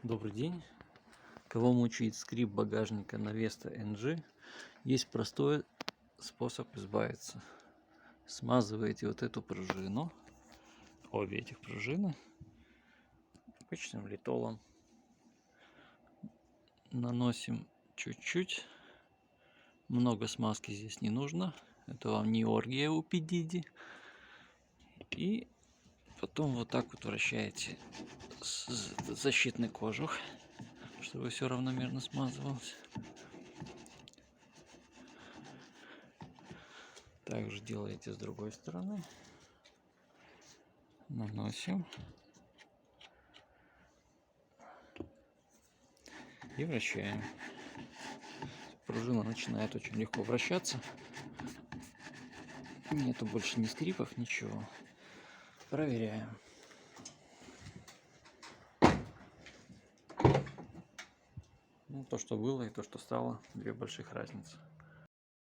Добрый день. Кого мучает скрип багажника на Vesta NG, есть простой способ избавиться. Смазываете вот эту пружину, обе этих пружины, обычным литолом. Наносим чуть-чуть. Много смазки здесь не нужно. Это вам не оргия у Пи-Диди. И потом вот так вот вращаете защитный кожух, чтобы все равномерно смазывалось. Также делаете с другой стороны. Наносим. И вращаем. Пружина начинает очень легко вращаться. Нету больше ни скрипов, ничего. Проверяем. Ну, то, что было, и то, что стало, две больших разницы.